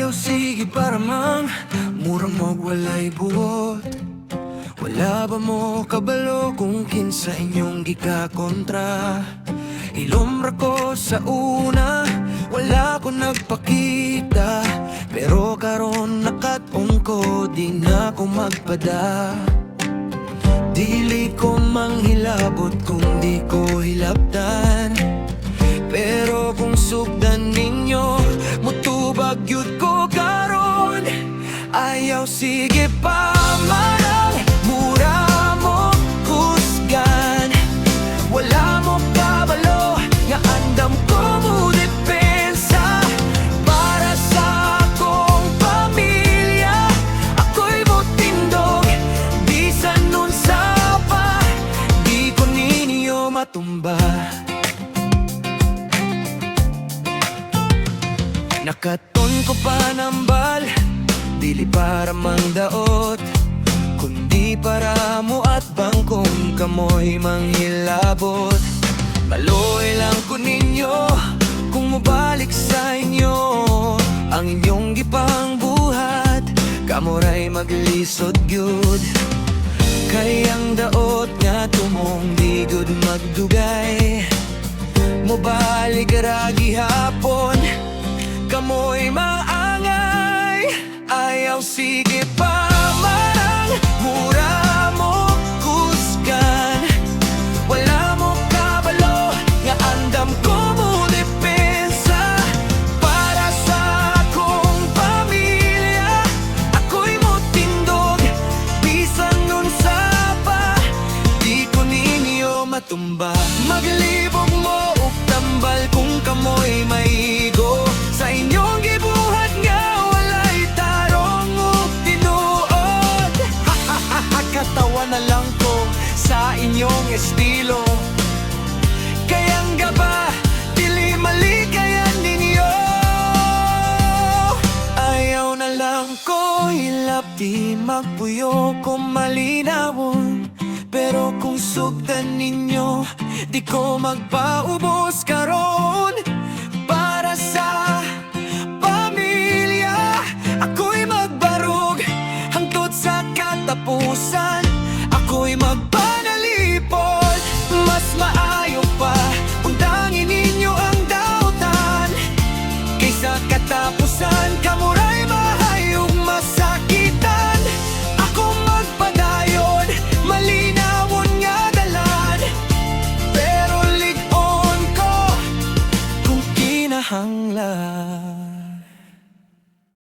Ayaw sige para mang murang mo walay buot. Wala ba mo kabalo kung kinsa inyong gikakontra? Ilumra ko sa una, wala ko nagpakita, pero karon nakatong ko, di na ko magpada. Dili ko manghilabot kung di ko hilabtan, pero kung sugdan ninyo, mutubag yun ko karon. Ayaw sige pa marang mura mo husgan. Wala mo kabalo, nga andam ko mo depensa para sa akong pamilya. Ako'y mutindog, bisan nun sa pa, di ko ninyo matumba. Nakaton ko pa nambal, dili para mangdaot, kundi para mo at bangkong kamoy manghilabot. Baloy lang ko ninyo kung mabalik sa inyo ang inyong gipang buhat, kamuray maglisod gyud. Kay ang daot nga tumong di gud magdugay, mobalik ra gihapon, kamoy maangay. Ayaw sige pa marang mura mo kusgan. Wala mo kabalo, nga andam ko mo depensa para sa akong pamilya. Ako'y mutindog, bisan nun sa pa, di ko ninyo matumba. Maglibog mo ug tambal kung kamoy maigo sa inyong gibuhat nga walay tarong ug tinuod. Katawa na lang ko sa inyong estilo, kayang gaba dili malikayan ninyo. Ayaw na lang ko hilap, di magpuyo kung malinawon, pero kung sugdan ninyo, di ko magpaubos karon. Para sa pamilya, ako'y magbarog hangtod sa katapusan. Ako'y magpanalipod, mas maayo pa undangin ninyo ang dautan, kaysa katapusan kamuray mahayog masakitan. Ako magpadayon, malinawon nga dalan, pero lig-on ko kung kinahanglan.